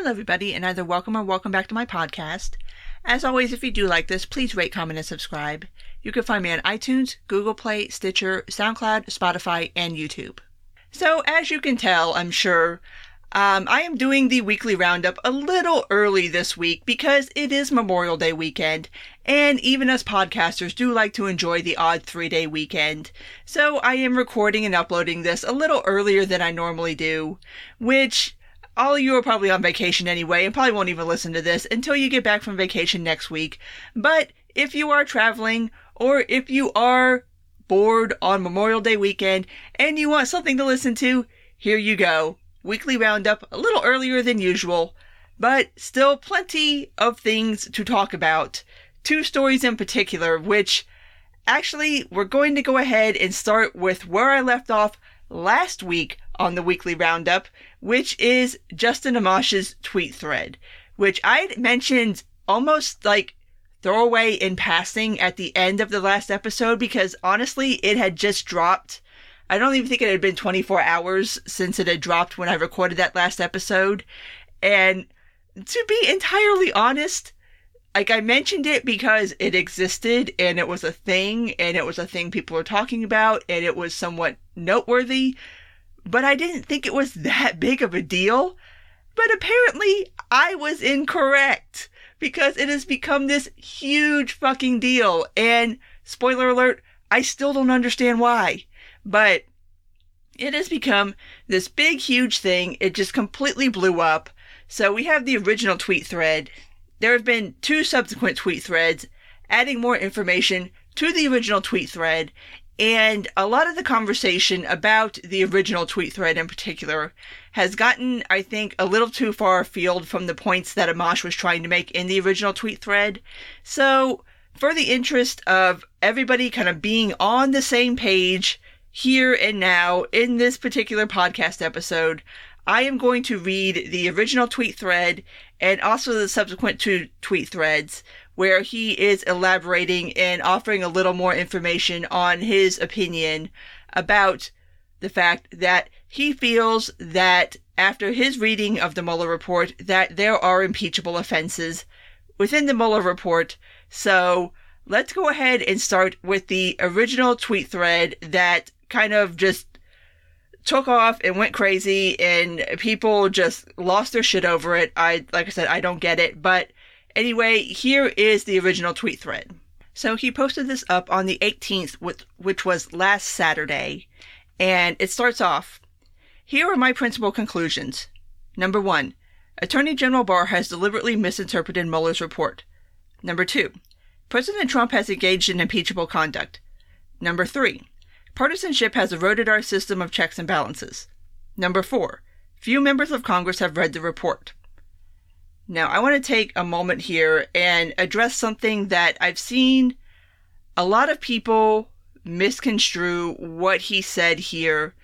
Hello everybody, and either welcome or welcome back to my podcast. As always, if you do like this, please rate, comment, and subscribe. You can find me on iTunes, Google Play, Stitcher, SoundCloud, Spotify, and YouTube. So, as you can tell, I'm sure, I am doing the weekly roundup a little early this week because it is Memorial Day weekend, and even us podcasters do like to enjoy the odd 3-day weekend. So I am recording and uploading this a little earlier than I normally do, which all of you are probably on vacation anyway and probably won't even listen to this until you get back from vacation next week. But if you are traveling or if you are bored on Memorial Day weekend and you want something to listen to, here you go. Weekly roundup a little earlier than usual, but still plenty of things to talk about. 2 stories in particular, which actually we're going to go ahead and start with where I left off last week on the weekly roundup, which is Justin Amash's tweet thread, which I'd mentioned almost like throwaway in passing at the end of the last episode because honestly it had just dropped. I don't even think it had been 24 hours since it had dropped when I recorded that last episode. And to be entirely honest, like I mentioned it because it existed and it was a thing and it was a thing people were talking about and it was somewhat noteworthy, but I didn't think it was that big of a deal. But apparently I was incorrect because it has become this huge fucking deal. And spoiler alert, I still don't understand why. But it has become this big, huge thing. It just completely blew up. So we have the original tweet thread. There have been 2 subsequent tweet threads adding more information to the original tweet thread. And a lot of the conversation about the original tweet thread in particular has gotten, I think, a little too far afield from the points that Amash was trying to make in the original tweet thread. So for the interest of everybody kind of being on the same page here and now in this particular podcast episode, I am going to read the original tweet thread and also the subsequent 2 tweet threads where he is elaborating and offering a little more information on his opinion about the fact that he feels that after his reading of the Mueller report that there are impeachable offenses within the Mueller report. So let's go ahead and start with the original tweet thread that kind of just took off and went crazy and people just lost their shit over it. Like I said, I don't get it. But anyway, here is the original tweet thread. So he posted this up on the 18th, which was last Saturday. And it starts off, "Here are my principal conclusions. Number 1, Attorney General Barr has deliberately misinterpreted Mueller's report. Number 2, President Trump has engaged in impeachable conduct. Number 3, partisanship has eroded our system of checks and balances. Number 4, few members of Congress have read the report." Now, I want to take a moment here and address something that I've seen a lot of people misconstrue what he said here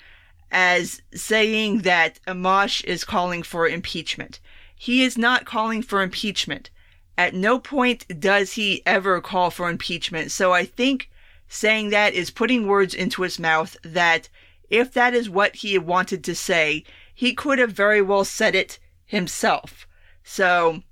as saying that Amash is calling for impeachment. He is not calling for impeachment. At no point does he ever call for impeachment. So I think saying that is putting words into his mouth that if that is what he wanted to say, he could have very well said it himself. So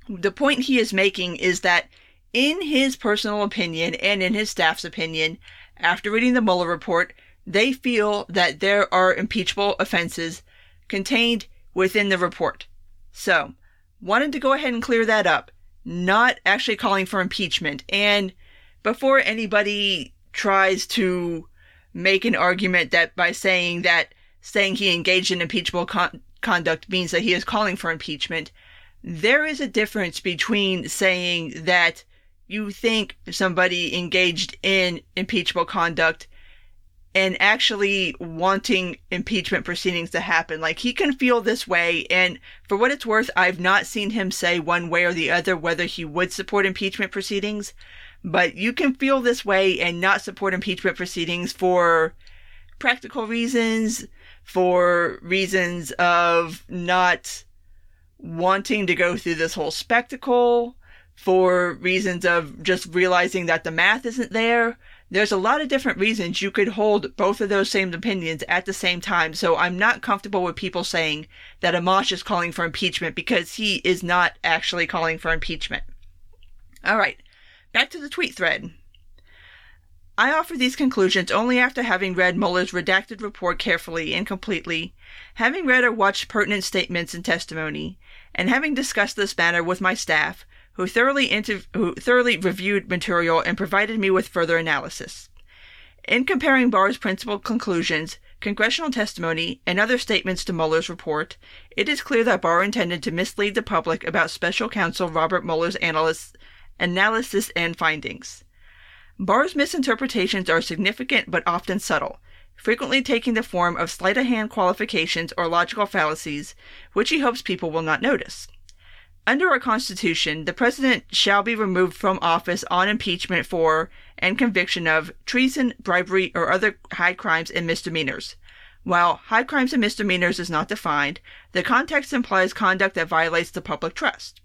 the point he is making is that in his personal opinion and in his staff's opinion, after reading the Mueller report, they feel that there are impeachable offenses contained within the report. So, wanted to go ahead and clear that up, not actually calling for impeachment. And before anybody tries to make an argument that by saying he engaged in impeachable conduct means that he is calling for impeachment, there is a difference between saying that you think somebody engaged in impeachable conduct and actually wanting impeachment proceedings to happen. Like, he can feel this way, and for what it's worth, I've not seen him say one way or the other whether he would support impeachment proceedings, but you can feel this way and not support impeachment proceedings for practical reasons, for reasons of not wanting to go through this whole spectacle, for reasons of just realizing that the math isn't there. There's a lot of different reasons you could hold both of those same opinions at the same time, so I'm not comfortable with people saying that Amash is calling for impeachment, because he is not actually calling for impeachment. Alright, back to the tweet thread. I offer these conclusions only after having read Mueller's redacted report carefully and completely, having read or watched pertinent statements and testimony, and having discussed this matter with my staff, who thoroughly reviewed material and provided me with further analysis. In comparing Barr's principal conclusions, congressional testimony, and other statements to Mueller's report, it is clear that Barr intended to mislead the public about Special Counsel Robert Mueller's analysis and findings. Barr's misinterpretations are significant but often subtle, frequently taking the form of sleight-of-hand qualifications or logical fallacies, which he hopes people will not notice. Under our Constitution, the President shall be removed from office on impeachment for, and conviction of, treason, bribery, or other high crimes and misdemeanors. While high crimes and misdemeanors is not defined, the context implies conduct that violates the public trust.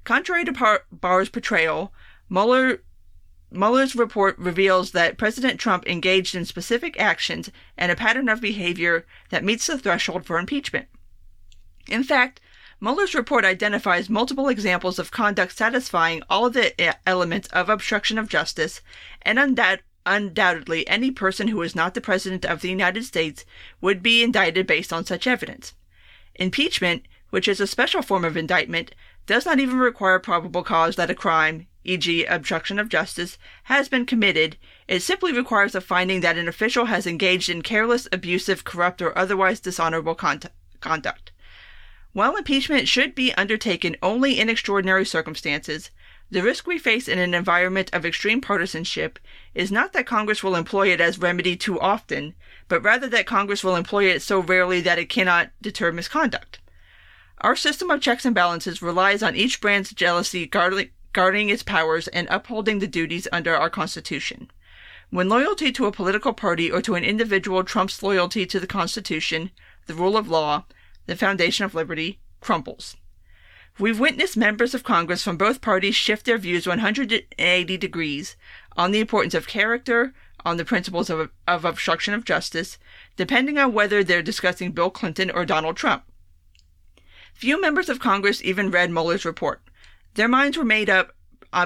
Contrary to Barr's portrayal, Mueller's report reveals that President Trump engaged in specific actions and a pattern of behavior that meets the threshold for impeachment. In fact, Mueller's report identifies multiple examples of conduct satisfying all of the elements of obstruction of justice, and undoubtedly any person who is not the President of the United States would be indicted based on such evidence. Impeachment, which is a special form of indictment, does not even require probable cause that a crime, e.g. obstruction of justice, has been committed. It simply requires a finding that an official has engaged in careless, abusive, corrupt, or otherwise dishonorable conduct. While impeachment should be undertaken only in extraordinary circumstances, the risk we face in an environment of extreme partisanship is not that Congress will employ it as remedy too often, but rather that Congress will employ it so rarely that it cannot deter misconduct. Our system of checks and balances relies on each branch jealously guarding its powers and upholding the duties under our Constitution. When loyalty to a political party or to an individual trumps loyalty to the Constitution, the rule of law, the foundation of liberty, crumbles. We've witnessed members of Congress from both parties shift their views 180 degrees on the importance of character, on the principles of obstruction of justice, depending on whether they're discussing Bill Clinton or Donald Trump. Few members of Congress even read Mueller's report. Their minds were made up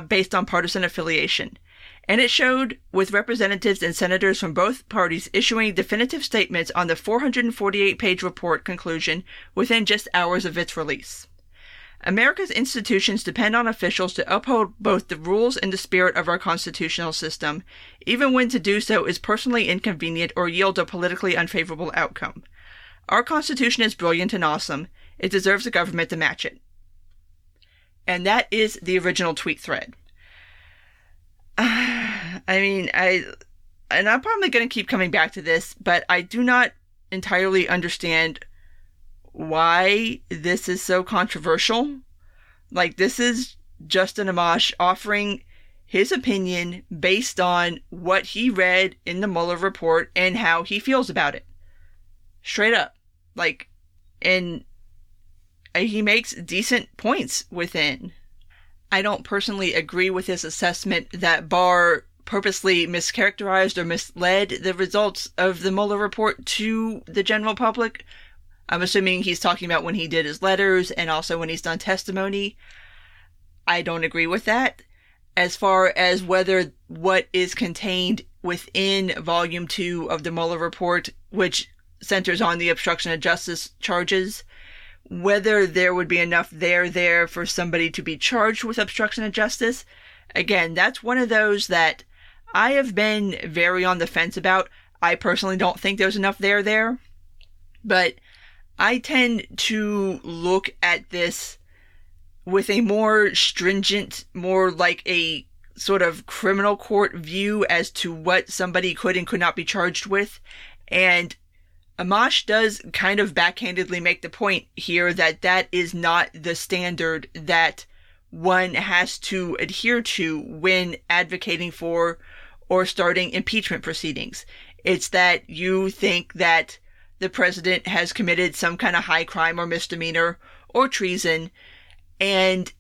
based on partisan affiliation, and it showed with representatives and senators from both parties issuing definitive statements on the 448-page report conclusion within just hours of its release. America's institutions depend on officials to uphold both the rules and the spirit of our constitutional system, even when to do so is personally inconvenient or yield a politically unfavorable outcome. Our Constitution is brilliant and awesome. It deserves a government to match it. And that is the original tweet thread. I'm probably going to keep coming back to this, but I do not entirely understand why this is so controversial. Like, this is Justin Amash offering his opinion based on what he read in the Mueller report and how he feels about it. Straight up. And he makes decent points within. I don't personally agree with his assessment that Barr purposely mischaracterized or misled the results of the Mueller report to the general public. I'm assuming he's talking about when he did his letters and also when he's done testimony. I don't agree with that. As far as whether what is contained within Volume 2 of the Mueller report, which centers on the obstruction of justice charges, whether there would be enough there for somebody to be charged with obstruction of justice, again, that's one of those that I have been very on the fence about. I personally don't think there's enough there, but I tend to look at this with a more stringent, more like a sort of criminal court view as to what somebody could and could not be charged with. And Amash does kind of backhandedly make the point here that that is not the standard that one has to adhere to when advocating for or starting impeachment proceedings. It's that you think that the president has committed some kind of high crime or misdemeanor or treason, and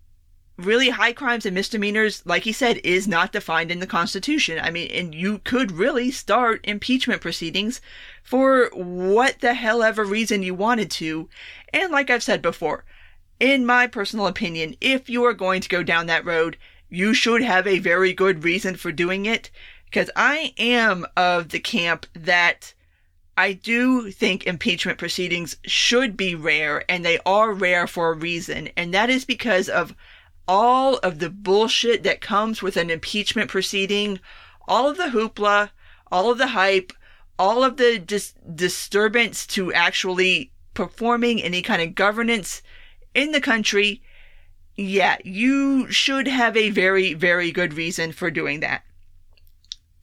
really high crimes and misdemeanors, like he said, is not defined in the Constitution. I mean, and you could really start impeachment proceedings for what the hell ever reason you wanted to. And like I've said before, in my personal opinion, if you are going to go down that road, you should have a very good reason for doing it. Because I am of the camp that I do think impeachment proceedings should be rare, and they are rare for a reason. And that is because of all of the bullshit that comes with an impeachment proceeding, all of the hoopla, all of the hype, all of the disturbance to actually performing any kind of governance in the country. Yeah, you should have a very, very good reason for doing that.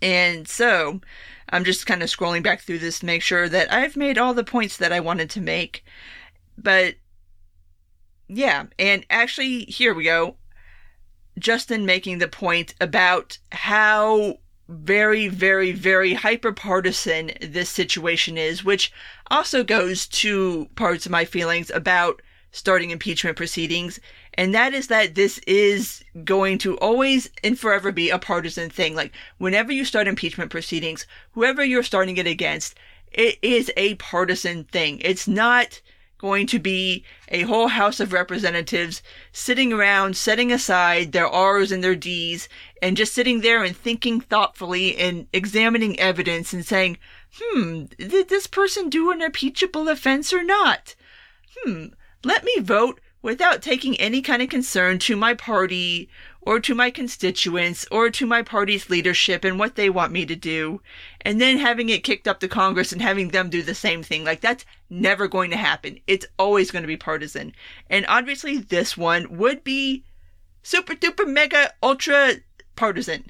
And so, I'm just kind of scrolling back through this to make sure that I've made all the points that I wanted to make. But, yeah, and actually, here we go. Justin making the point about how very, very, very hyper-partisan this situation is, which also goes to parts of my feelings about starting impeachment proceedings, and that is that this is going to always and forever be a partisan thing. Like, whenever you start impeachment proceedings, whoever you're starting it against, it is a partisan thing. It's not going to be a whole House of Representatives sitting around, setting aside their R's and their D's, and just sitting there and thinking thoughtfully and examining evidence and saying, did this person do an impeachable offense or not? Let me vote without taking any kind of concern to my party or to my constituents or to my party's leadership and what they want me to do, and then having it kicked up to Congress and having them do the same thing. Like, that's never going to happen. It's always going to be partisan. And obviously this one would be super duper mega ultra partisan.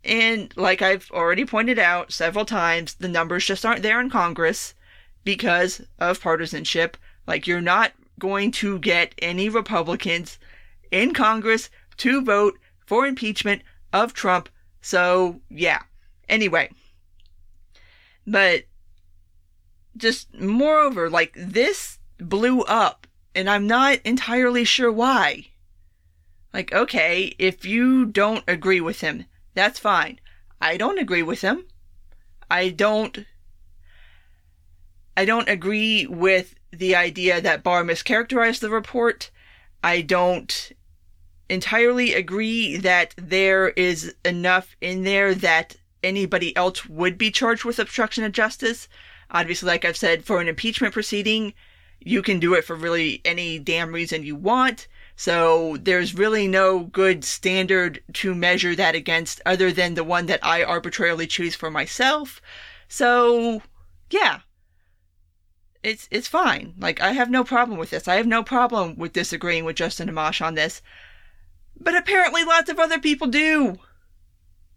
And like I've already pointed out several times, the numbers just aren't there in Congress because of partisanship. Like, you're not going to get any Republicans in Congress to vote for impeachment of Trump. So, yeah. Anyway. But, just moreover, like, this blew up, and I'm not entirely sure why. Like, okay, if you don't agree with him, that's fine. I don't agree with him. I don't agree with the idea that Barr mischaracterized the report. I don't entirely agree that there is enough in there that anybody else would be charged with obstruction of justice. Obviously, like I've said, for an impeachment proceeding, you can do it for really any damn reason you want. So there's really no good standard to measure that against other than the one that I arbitrarily choose for myself. So, yeah. It's fine. Like, I have no problem with this. I have no problem with disagreeing with Justin Amash on this. But apparently lots of other people do.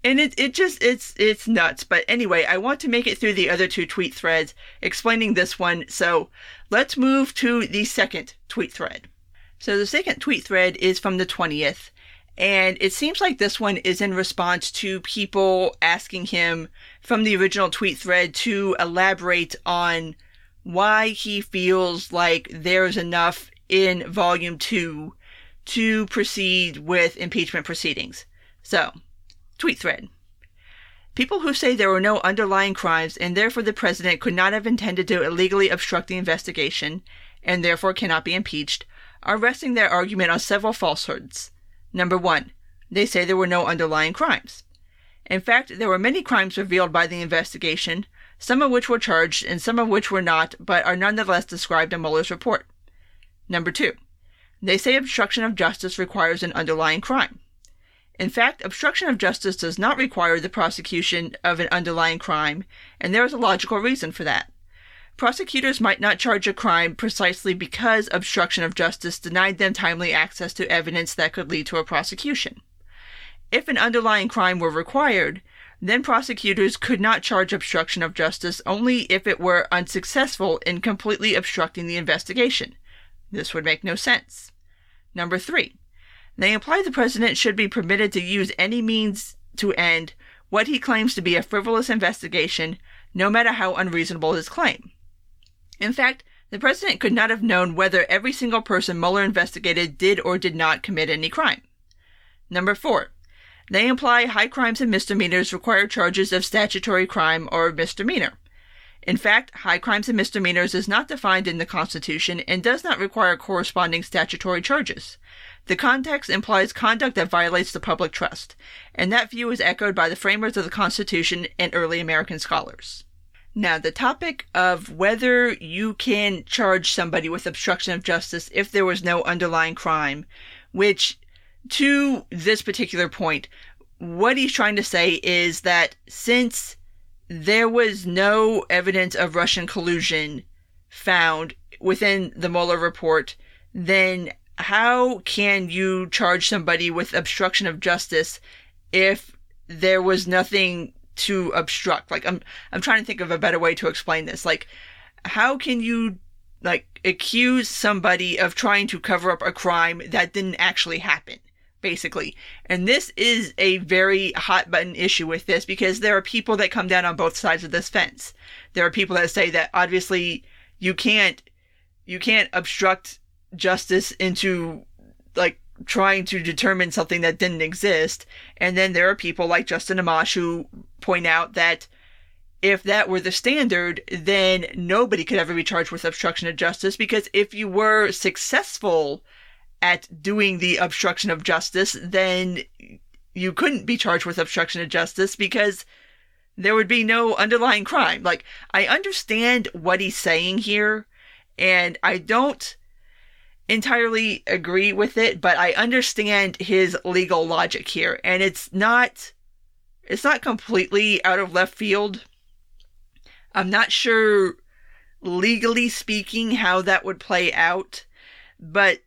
And it's nuts. But anyway, I want to make it through the other two tweet threads explaining this one. So let's move to the second tweet thread. So the second tweet thread is from the 20th. And it seems like this one is in response to people asking him from the original tweet thread to elaborate on why he feels like there's enough in Volume 2 to proceed with impeachment proceedings. So, tweet thread. People who say there were no underlying crimes and therefore the president could not have intended to illegally obstruct the investigation and therefore cannot be impeached are resting their argument on several falsehoods. Number 1, they say there were no underlying crimes. In fact, there were many crimes revealed by the investigation, some of which were charged and some of which were not, but are nonetheless described in Mueller's report. Number 2, they say obstruction of justice requires an underlying crime. In fact, obstruction of justice does not require the prosecution of an underlying crime, and there is a logical reason for that. Prosecutors might not charge a crime precisely because obstruction of justice denied them timely access to evidence that could lead to a prosecution. If an underlying crime were required, then prosecutors could not charge obstruction of justice only if it were unsuccessful in completely obstructing the investigation. This would make no sense. Number 3, they imply the president should be permitted to use any means to end what he claims to be a frivolous investigation, no matter how unreasonable his claim. In fact, The president could not have known whether every single person Mueller investigated did or did not commit any crime. Number 4. They imply high crimes and misdemeanors require charges of statutory crime or misdemeanor. In fact, high crimes and misdemeanors is not defined in the Constitution and does not require corresponding statutory charges. The context implies conduct that violates the public trust, and that view is echoed by the framers of the Constitution and early American scholars. Now, the topic of whether you can charge somebody with obstruction of justice if there was no underlying crime, which, to this particular point, what he's trying to say is that since there was no evidence of Russian collusion found within the Mueller report, then how can you charge somebody with obstruction of justice if there was nothing to obstruct? Like, I'm trying to think of a better way to explain this. Like, how can you, like, accuse somebody of trying to cover up a crime that didn't actually happen, basically? And this is a very hot button issue with this, because there are people that come down on both sides of this fence. There are people that say that obviously you can't obstruct justice into, like, trying to determine something that didn't exist. And then there are people like Justin Amash who point out that if that were the standard, then nobody could ever be charged with obstruction of justice, because if you were successful at doing the obstruction of justice, then you couldn't be charged with obstruction of justice because there would be no underlying crime. Like, I understand what he's saying here, and I don't entirely agree with it, but I understand his legal logic here, and it's not completely out of left field. I'm not sure, legally speaking, how that would play out, but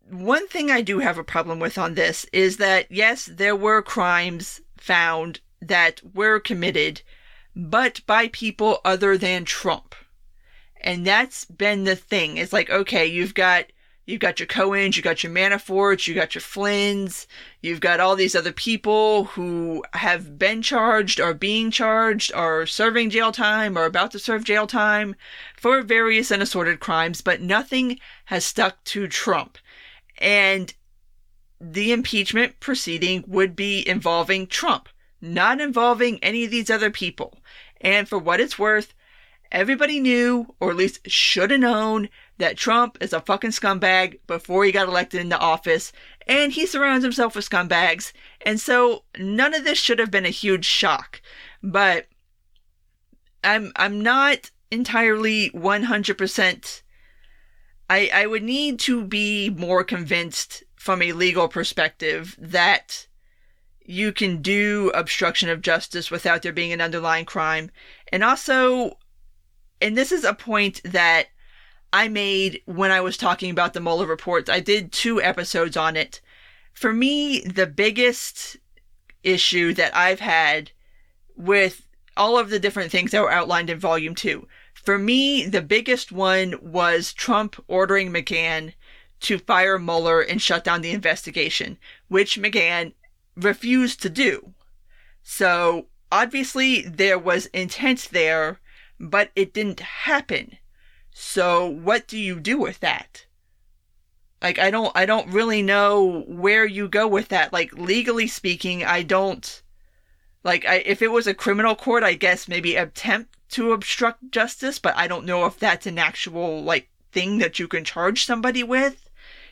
one thing I do have a problem with on this is that, yes, there were crimes found that were committed, but by people other than Trump. And that's been the thing. It's like, okay, you've got your Cohens, you've got your Manaforts, you've got your Flynns, you've got all these other people who have been charged, or being charged, or serving jail time, or about to serve jail time for various and assorted crimes, but nothing has stuck to Trump. And the impeachment proceeding would be involving Trump, not involving any of these other people. And for what it's worth, everybody knew, or at least should have known, that Trump is a fucking scumbag before he got elected into office, and he surrounds himself with scumbags, and so none of this should have been a huge shock. But I'm not entirely 100%. I would need to be more convinced from a legal perspective that you can do obstruction of justice without there being an underlying crime. And also, and this is a point that I made when I was talking about the Mueller reports. I did 2 episodes on it. For me, the biggest issue that I've had with all of the different things that were outlined in Volume 2, for me, the biggest one was Trump ordering McGahn to fire Mueller and shut down the investigation, which McGahn refused to do. So, obviously, there was intent there, but it didn't happen. So what do you do with that? Like, I don't really know where you go with that. Like, legally speaking, if it was a criminal court, I guess maybe attempt to obstruct justice, but I don't know if that's an actual, like, thing that you can charge somebody with.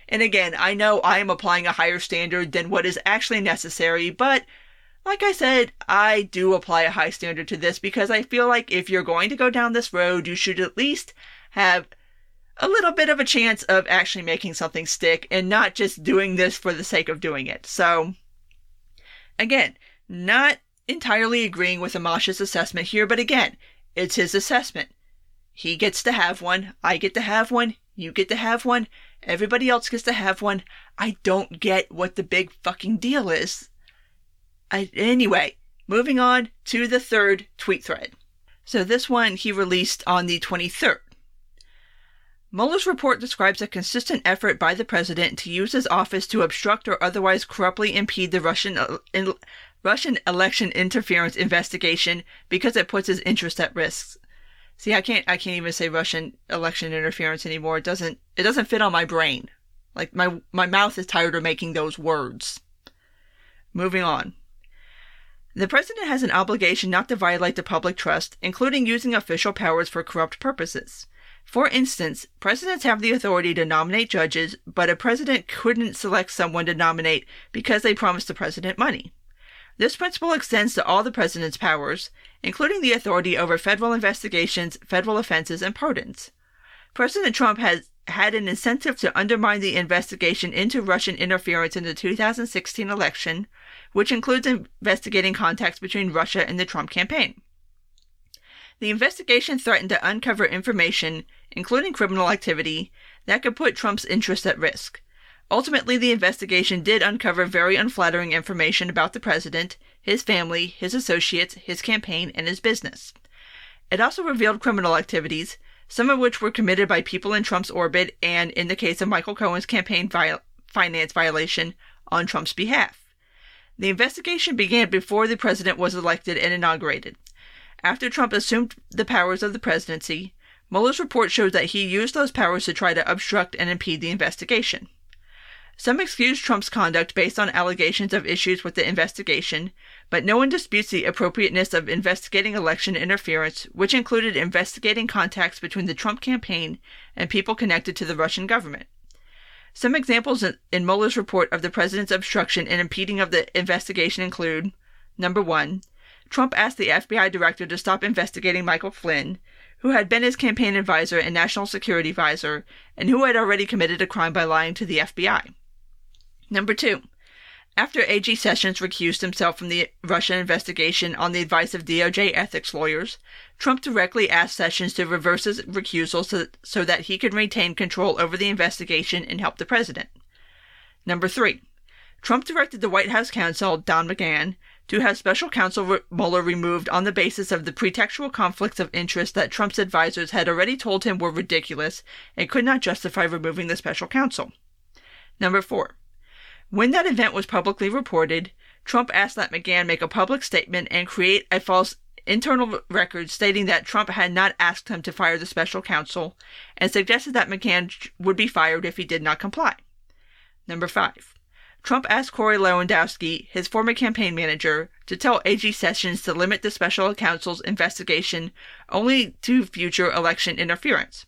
And again, I know I am applying a higher standard than what is actually necessary, but like I said, I do apply a high standard to this because I feel like if you're going to go down this road, you should at least have a little bit of a chance of actually making something stick and not just doing this for the sake of doing it. So, again, not entirely agreeing with Amash's assessment here, but again, it's his assessment. He gets to have one, I get to have one, you get to have one, everybody else gets to have one. I don't get what the big fucking deal is. Anyway, moving on to the 3rd tweet thread. So this one he released on the 23rd. Mueller's report describes a consistent effort by the president to use his office to obstruct or otherwise corruptly impede the Russian election interference investigation because it puts his interests at risk. See, I can't even say Russian election interference anymore. It doesn't fit on my brain. Like, my mouth is tired of making those words. Moving on. The president has an obligation not to violate the public trust, including using official powers for corrupt purposes. For instance, presidents have the authority to nominate judges, but a president couldn't select someone to nominate because they promised the president money. This principle extends to all the president's powers, including the authority over federal investigations, federal offenses, and pardons. President Trump has had an incentive to undermine the investigation into Russian interference in the 2016 election, which includes investigating contacts between Russia and the Trump campaign. The investigation threatened to uncover information, including criminal activity, that could put Trump's interests at risk. Ultimately, the investigation did uncover very unflattering information about the president, his family, his associates, his campaign, and his business. It also revealed criminal activities, some of which were committed by people in Trump's orbit and, in the case of Michael Cohen's campaign finance violation, on Trump's behalf. The investigation began before the president was elected and inaugurated. After Trump assumed the powers of the presidency, Mueller's report shows that he used those powers to try to obstruct and impede the investigation. Some excuse Trump's conduct based on allegations of issues with the investigation, but no one disputes the appropriateness of investigating election interference, which included investigating contacts between the Trump campaign and people connected to the Russian government. Some examples in Mueller's report of the president's obstruction and impeding of the investigation include: number 1, Trump asked the FBI director to stop investigating Michael Flynn, who had been his campaign advisor and national security advisor, and who had already committed a crime by lying to the FBI. Number 2, after A.G. Sessions recused himself from the Russia investigation on the advice of DOJ ethics lawyers, Trump directly asked Sessions to reverse his recusal so that he could retain control over the investigation and help the president. Number 3, Trump directed the White House counsel, Don McGahn, to have special counsel Mueller removed on the basis of the pretextual conflicts of interest that Trump's advisors had already told him were ridiculous and could not justify removing the special counsel. Number 4, when that event was publicly reported, Trump asked that McGahn make a public statement and create a false internal record stating that Trump had not asked him to fire the special counsel, and suggested that McGahn would be fired if he did not comply. Number 5, Trump asked Corey Lewandowski, his former campaign manager, to tell A.G. Sessions to limit the special counsel's investigation only to future election interference.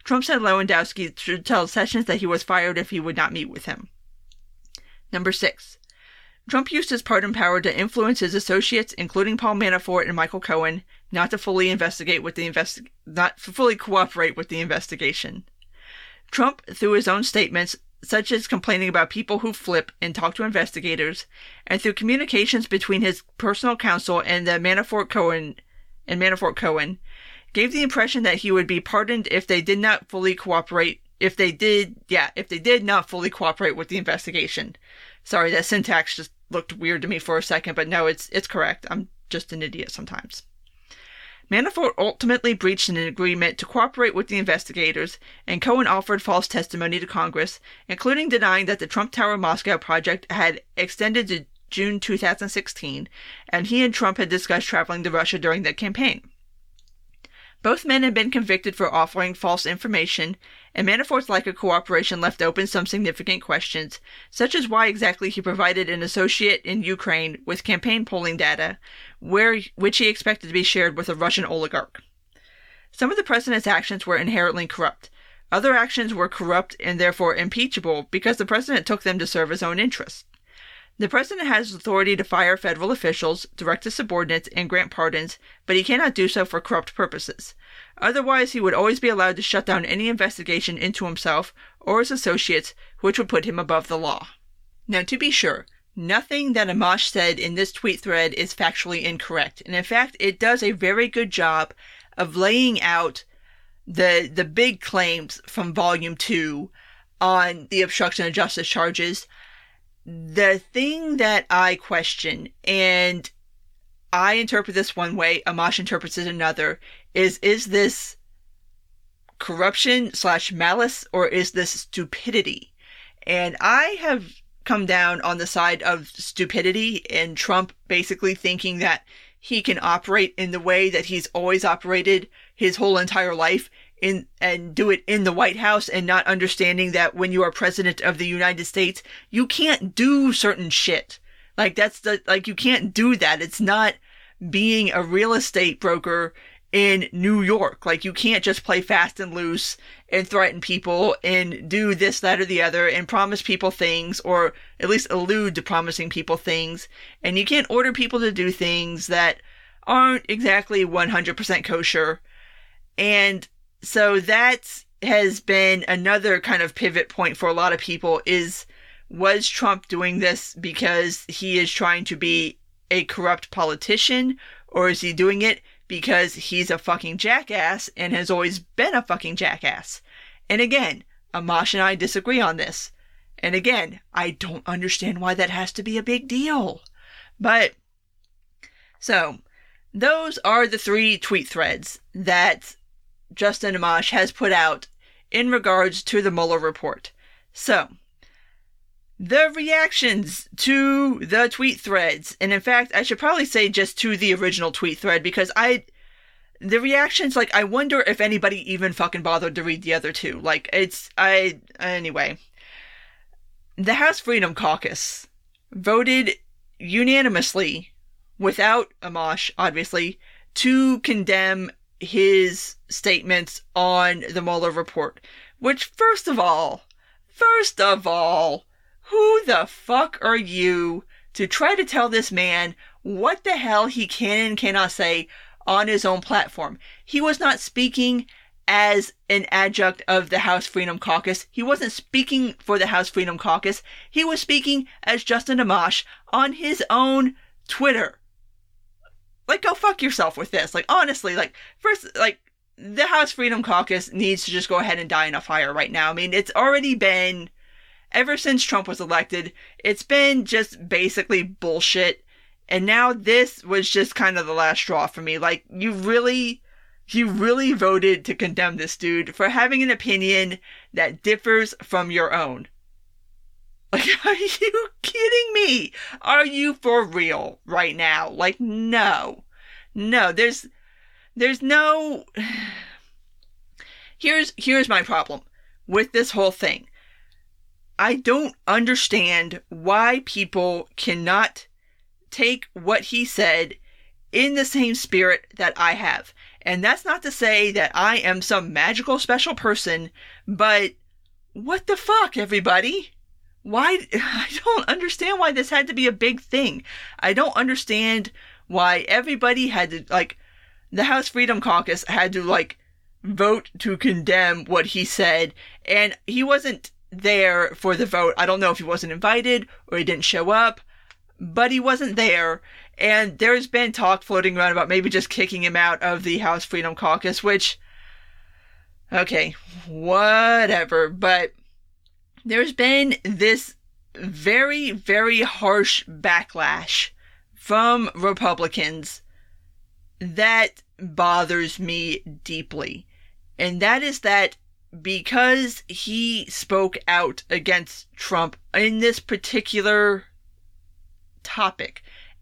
Trump said Lewandowski should tell Sessions that he was fired if he would not meet with him. Number 6, Trump used his pardon power to influence his associates, including Paul Manafort and Michael Cohen, not to fully cooperate with the investigation. Trump, through his own statements, such as complaining about people who flip and talk to investigators, and through communications between his personal counsel and the Manafort Cohen, gave the impression that he would be pardoned if they did not fully cooperate. If they did not fully cooperate with the investigation. Sorry, that syntax just looked weird to me for a second, but no, it's correct. I'm just an idiot sometimes. Manafort ultimately breached an agreement to cooperate with the investigators, and Cohen offered false testimony to Congress, including denying that the Trump Tower Moscow project had extended to June 2016, and he and Trump had discussed traveling to Russia during the campaign. Both men had been convicted for offering false information, and Manafort's lack of cooperation left open some significant questions, such as why exactly he provided an associate in Ukraine with campaign polling data, which he expected to be shared with a Russian oligarch. Some of the president's actions were inherently corrupt. Other actions were corrupt and therefore impeachable because the president took them to serve his own interests. The president has authority to fire federal officials, direct his subordinates, and grant pardons, but he cannot do so for corrupt purposes. Otherwise, he would always be allowed to shut down any investigation into himself or his associates, which would put him above the law. Now, to be sure, nothing that Amash said in this tweet thread is factually incorrect, and in fact, it does a very good job of laying out the big claims from Volume 2 on the obstruction of justice charges. The thing that I question, and I interpret this one way, Amash interprets it another, is this corruption/malice, or is this stupidity? And I have come down on the side of stupidity, and Trump basically thinking that he can operate in the way that he's always operated, his whole entire life and do it in the White House, and not understanding that when you are president of the United States, you can't do certain shit. Like, you can't do that. It's not being a real estate broker in New York. Like, you can't just play fast and loose and threaten people and do this, that, or the other and promise people things, or at least allude to promising people things. And you can't order people to do things that aren't exactly 100% kosher. And so that has been another kind of pivot point for a lot of people was Trump doing this because he is trying to be a corrupt politician, or is he doing it because he's a fucking jackass and has always been a fucking jackass? And again, Amash and I disagree on this. And again, I don't understand why that has to be a big deal. But, so, those are the 3 tweet threads that Justin Amash has put out in regards to the Mueller report. So, the reactions to the tweet threads, and in fact, I should probably say just to the original tweet thread, because the reactions, like, I wonder if anybody even fucking bothered to read the other 2. Like, anyway. The House Freedom Caucus voted unanimously, without Amash, obviously, to condemn his statements on the Mueller report. Which, first of all, who the fuck are you to try to tell this man what the hell he can and cannot say on his own platform? He was not speaking as an adjunct of the House Freedom Caucus. He wasn't speaking for the House Freedom Caucus. He was speaking as Justin Amash on his own Twitter. Like, go fuck yourself with this. Like, honestly, like, first, like, the House Freedom Caucus needs to just go ahead and die in a fire right now. I mean, it's already been, ever since Trump was elected, it's been just basically bullshit. And now this was just kind of the last straw for me. Like, you really voted to condemn this dude for having an opinion that differs from your own. Like, are you kidding me? Are you for real right now? Like, no, there's no, here's my problem with this whole thing. I don't understand why people cannot take what he said in the same spirit that I have. And that's not to say that I am some magical special person, but what the fuck, everybody? Why? I don't understand why this had to be a big thing. I don't understand why everybody had to, like, the House Freedom Caucus had to, like, vote to condemn what he said, and he wasn't there for the vote. I don't know if he wasn't invited or he didn't show up, but he wasn't there. And there's been talk floating around about maybe just kicking him out of the House Freedom Caucus, which, okay, whatever. But there's been this very, very harsh backlash from Republicans that bothers me deeply. And that is that because he spoke out against Trump in this particular topic,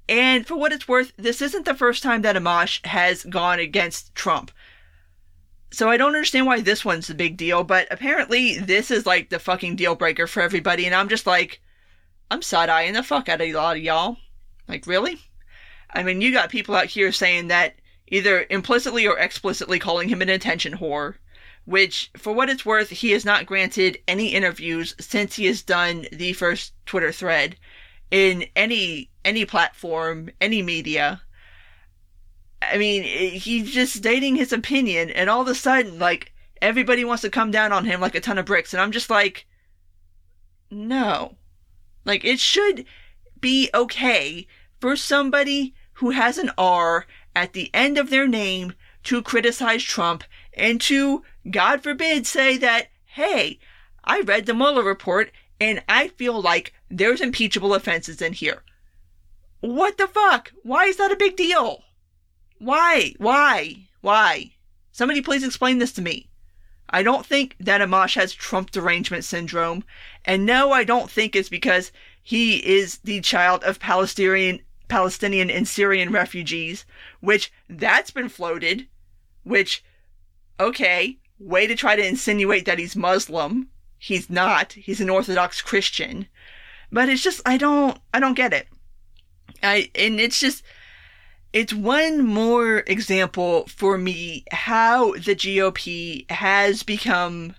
and for what it's worth, this isn't the first time that Amash has gone against Trump. So I don't understand why this one's a big deal, but apparently this is like the fucking deal breaker for everybody, and I'm just like, I'm side-eyeing the fuck out of a lot of y'all. Like, really? I mean, you got people out here saying that, either implicitly or explicitly calling him an attention whore, which, for what it's worth, he has not granted any interviews since he has done the first Twitter thread in any platform, any media. I mean, he's just stating his opinion, and all of a sudden, like, everybody wants to come down on him like a ton of bricks, and I'm just like, no. Like, it should be okay for somebody who has an R at the end of their name to criticize Trump and to, God forbid, say that, hey, I read the Mueller report and I feel like there's impeachable offenses in here. What the fuck? Why is that a big deal? Why? Somebody please explain this to me. I don't think that Amash has Trump derangement syndrome. And no, I don't think it's because he is the child of Palestinian and Syrian refugees, which that's been floated, which okay, way to try to insinuate that he's Muslim. He's not. He's an Orthodox Christian. But it's just, I don't get it. It's one more example for me how the GOP has become,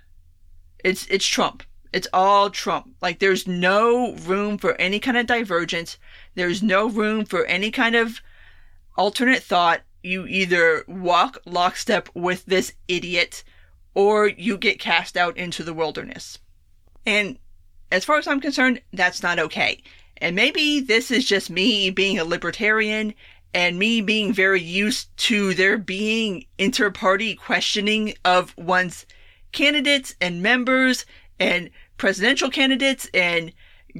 it's Trump. It's all Trump. Like, there's no room for any kind of divergence. There's no room for any kind of alternate thought. You either walk lockstep with this idiot or you get cast out into the wilderness. And as far as I'm concerned, that's not okay. And maybe this is just me being a libertarian and me being very used to there being inter-party questioning of one's candidates and members and presidential candidates, and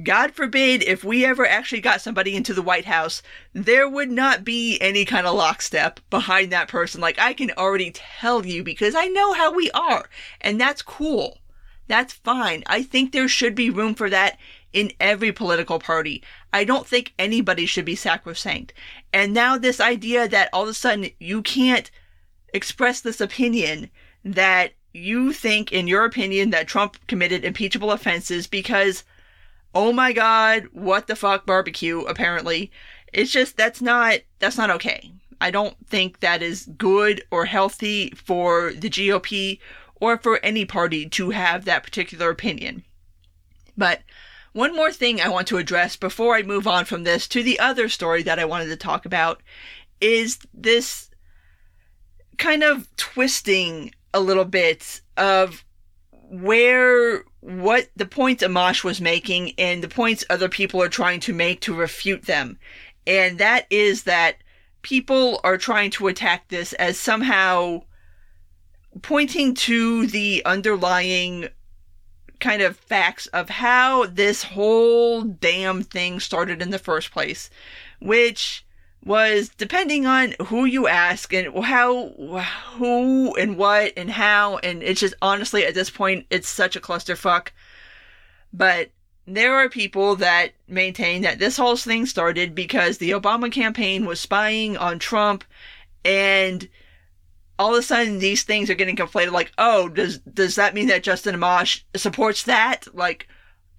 God forbid if we ever actually got somebody into the White House, there would not be any kind of lockstep behind that person. Like, I can already tell you because I know how we are, and that's cool. That's fine. I think there should be room for that in every political party. I don't think anybody should be sacrosanct. And now this idea that all of a sudden you can't express this opinion that you think, in your opinion, that Trump committed impeachable offenses because, oh my God, what the fuck barbecue, apparently. It's just, that's not okay. I don't think that is good or healthy for the GOP or for any party to have that particular opinion. But one more thing I want to address before I move on from this to the other story that I wanted to talk about is this kind of twisting a little bit of what the points Amash was making and the points other people are trying to make to refute them. And that is that people are trying to attack this as somehow pointing to the underlying kind of facts of how this whole damn thing started in the first place, which was, depending on who you ask and who and what and how, and it's just, honestly, at this point, it's such a clusterfuck. But there are people that maintain that this whole thing started because the Obama campaign was spying on Trump, and all of a sudden these things are getting conflated, like, oh, does that mean that Justin Amash supports that? Like,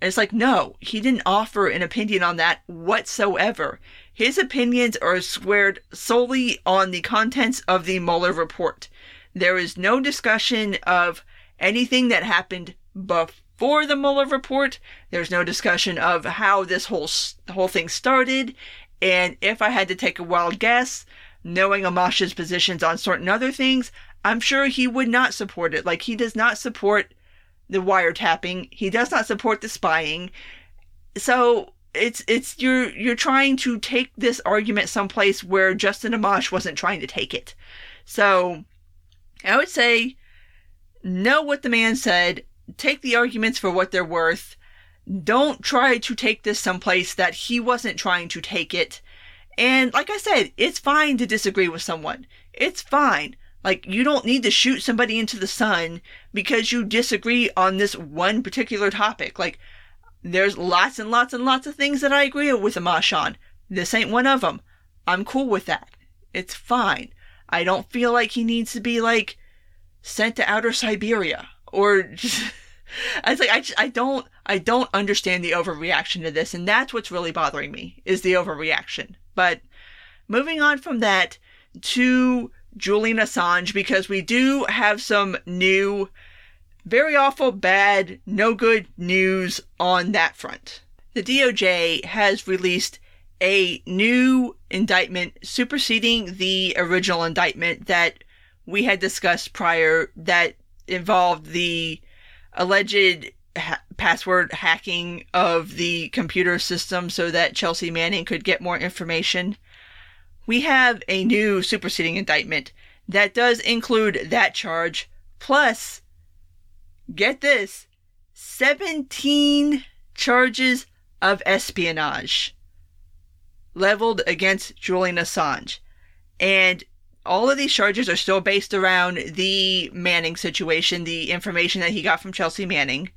it's like, no, he didn't offer an opinion on that whatsoever. His opinions are squared solely on the contents of the Mueller report. There is no discussion of anything that happened before the Mueller report. There's no discussion of how this whole thing started. And if I had to take a wild guess, knowing Amash's positions on certain other things, I'm sure he would not support it. Like, he does not support the wiretapping. He does not support the spying. So it's you're trying to take this argument someplace where Justin Amash wasn't trying to take it. So I would say, know what the man said. Take the arguments for what they're worth. Don't try to take this someplace that he wasn't trying to take it. And like I said, it's fine to disagree with someone. It's fine. Like, you don't need to shoot somebody into the sun because you disagree on this one particular topic. Like, there's lots and lots and lots of things that I agree with Amash on. This ain't one of them. I'm cool with that. It's fine. I don't feel like he needs to be, like, sent to outer Siberia. Or just... I don't understand the overreaction to this, and that's what's really bothering me, is the overreaction. But moving on from that to Julian Assange, because we do have some new, very awful, bad, no good news on that front. The DOJ has released a new indictment superseding the original indictment that we had discussed prior that involved the alleged password hacking of the computer system so that Chelsea Manning could get more information. We have a new superseding indictment that does include that charge, plus, get this, 17 charges of espionage leveled against Julian Assange. And all of these charges are still based around the Manning situation, the information that he got from Chelsea Manning.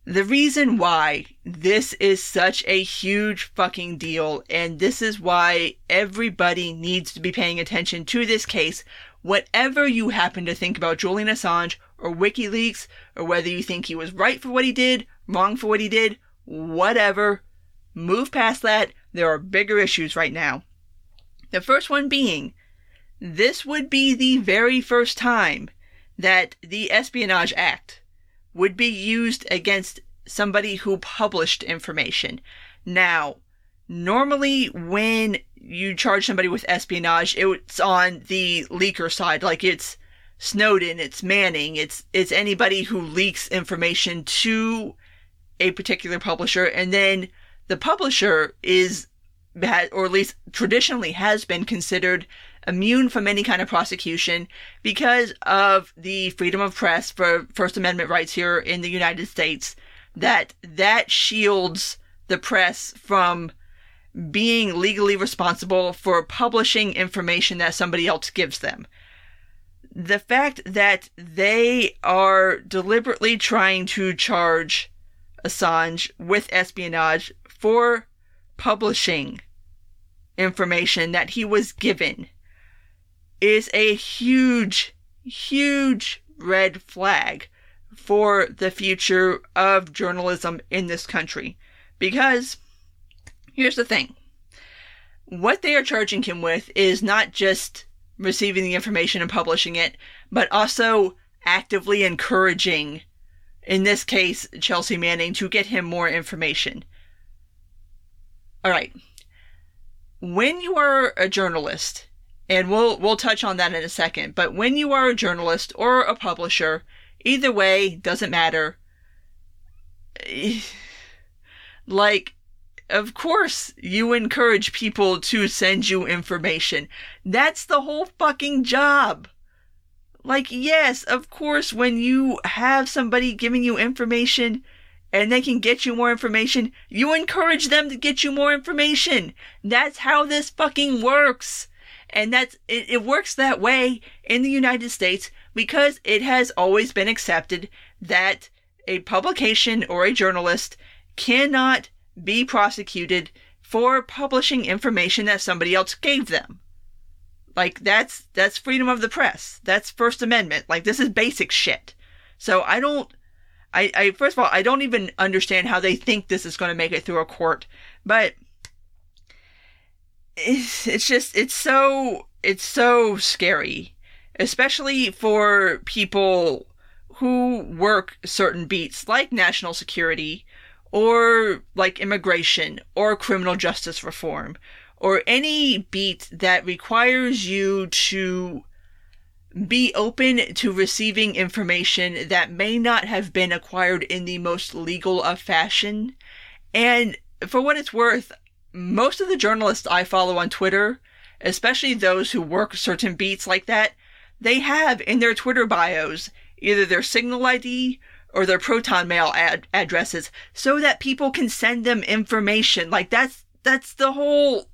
The reason why this is such a huge fucking deal, and this is why everybody needs to be paying attention to this case, whatever you happen to think about Julian Assange or WikiLeaks, or whether you think he was right for what he did, wrong for what he did, whatever, move past that. There are bigger issues right now. The first one being, this would be the very first time that the Espionage Act would be used against somebody who published information. Now, normally when you charge somebody with espionage, it's on the leaker side. Like, it's Snowden, it's Manning, it's anybody who leaks information to a particular publisher, and then the publisher or at least traditionally has been considered immune from any kind of prosecution because of the freedom of press for First Amendment rights here in the United States, that shields the press from being legally responsible for publishing information that somebody else gives them. The fact that they are deliberately trying to charge Assange with espionage for publishing information that he was given is a huge, huge red flag for the future of journalism in this country. Because here's the thing. What they are charging him with is not just receiving the information and publishing it, but also actively encouraging, in this case, Chelsea Manning, to get him more information. Alright. When you are a journalist, and we'll touch on that in a second, but when you are a journalist or a publisher, either way, doesn't matter. Like, of course you encourage people to send you information. That's the whole fucking job. Like, yes, of course, when you have somebody giving you information and they can get you more information, you encourage them to get you more information. That's how this fucking works. And it works that way in the United States because it has always been accepted that a publication or a journalist cannot be prosecuted for publishing information that somebody else gave them. Like, that's freedom of the press. That's First Amendment. Like, this is basic shit. So I first of all, I don't even understand how they think this is going to make it through a court. But it's so scary, especially for people who work certain beats like national security or like immigration or criminal justice reform or any beat that requires you to be open to receiving information that may not have been acquired in the most legal of fashion. And for what it's worth, most of the journalists I follow on Twitter, especially those who work certain beats like that, they have in their Twitter bios either their Signal ID or their Proton Mail addresses so that people can send them information. Like, that's the whole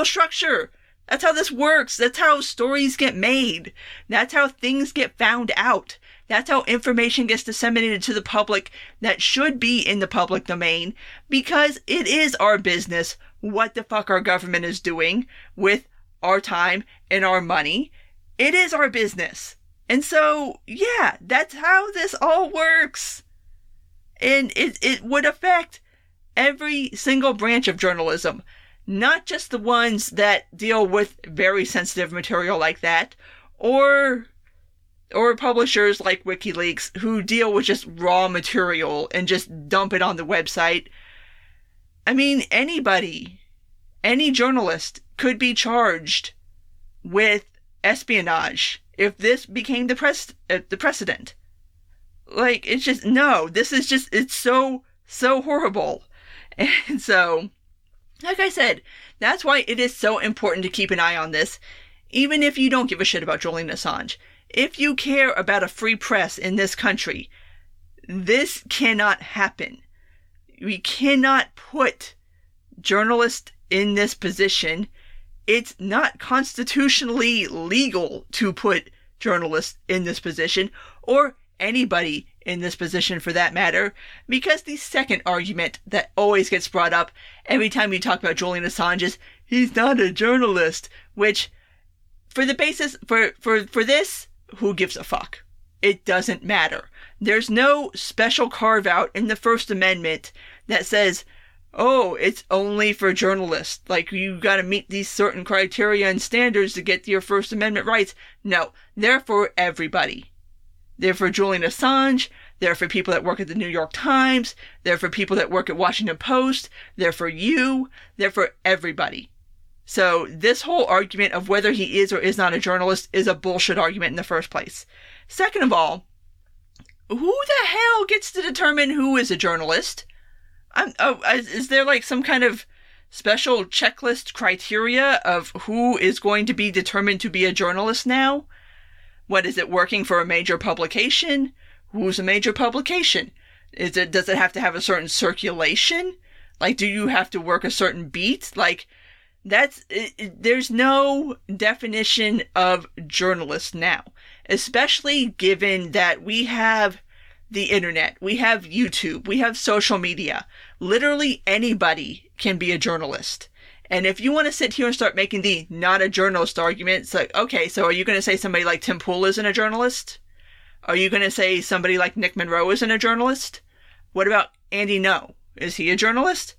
structure. That's how this works. That's how stories get made. That's how things get found out. That's how information gets disseminated to the public that should be in the public domain, because it is our business what the fuck our government is doing with our time and our money. It is our business. And so, yeah, that's how this all works. And it would affect every single branch of journalism, not just the ones that deal with very sensitive material like that, or publishers like WikiLeaks who deal with just raw material and just dump it on the website. I mean, any journalist could be charged with espionage if this became the precedent. Like, it's just, no, this is just, it's so horrible. And so, like I said, that's why it is so important to keep an eye on this, even if you don't give a shit about Julian Assange. If you care about a free press in this country, this cannot happen. We cannot put journalists in this position. It's not constitutionally legal to put journalists in this position, or anybody in this position for that matter, because the second argument that always gets brought up every time you talk about Julian Assange is, he's not a journalist, which, for the basis, for this, who gives a fuck? It doesn't matter. There's no special carve out in the First Amendment that says, oh, it's only for journalists. Like, you gotta meet these certain criteria and standards to get your First Amendment rights. No, they're for everybody. They're for Julian Assange. They're for people that work at the New York Times. They're for people that work at Washington Post. They're for you. They're for everybody. So this whole argument of whether he is or is not a journalist is a bullshit argument in the first place. Second of all, who the hell gets to determine who is a journalist? Is there like some kind of special checklist criteria of who is going to be determined to be a journalist now? What is it, working for a major publication? Who's a major publication? Does it have to have a certain circulation? Like, do you have to work a certain beat? Like, there's no definition of journalist now, especially given that we have the internet, we have YouTube, we have social media. Literally anybody can be a journalist. And if you want to sit here and start making the not a journalist argument, it's like, okay, so are you going to say somebody like Tim Pool isn't a journalist? Are you going to say somebody like Nick Monroe isn't a journalist? What about Andy No? Is he a journalist?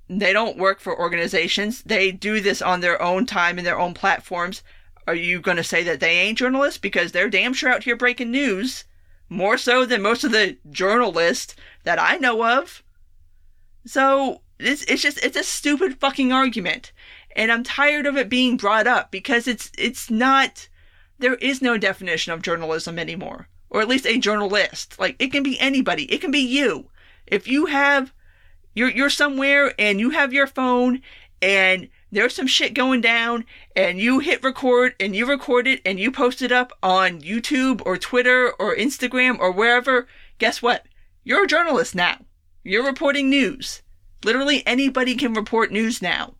They don't work for organizations. They do this on their own time and their own platforms. Are you going to say that they ain't journalists? Because they're damn sure out here breaking news. More so than most of the journalists that I know of. So, it's a stupid fucking argument. And I'm tired of it being brought up because it's not, there is no definition of journalism anymore. Or at least a journalist. Like, it can be anybody. It can be you. If you have, you're somewhere and you have your phone and there's some shit going down and you hit record and you record it and you post it up on YouTube or Twitter or Instagram or wherever, guess what? You're a journalist now. You're reporting news. Literally anybody can report news now.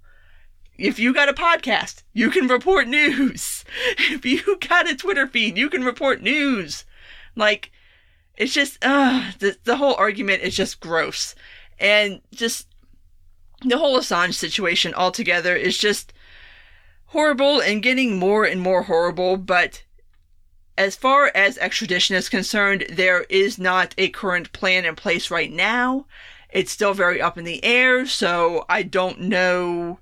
If you got a podcast, you can report news. If you got a Twitter feed, you can report news. Like, it's just, the whole argument is just gross. And just, the whole Assange situation altogether is just horrible and getting more and more horrible, but as far as extradition is concerned, there is not a current plan in place right now. It's still very up in the air, so I don't know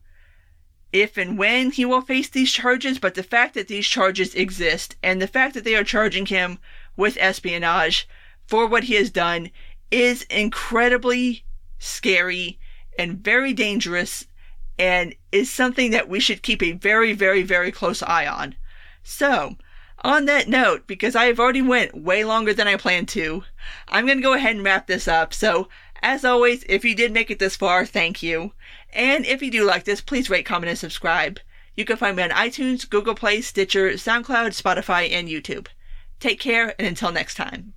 if and when he will face these charges, but the fact that these charges exist, and the fact that they are charging him with espionage for what he has done, is incredibly scary and very dangerous, and is something that we should keep a very, very, very close eye on. So, on that note, because I have already went way longer than I planned to, I'm going to go ahead and wrap this up. So, as always, if you did make it this far, thank you. And if you do like this, please rate, comment, and subscribe. You can find me on iTunes, Google Play, Stitcher, SoundCloud, Spotify, and YouTube. Take care, and until next time.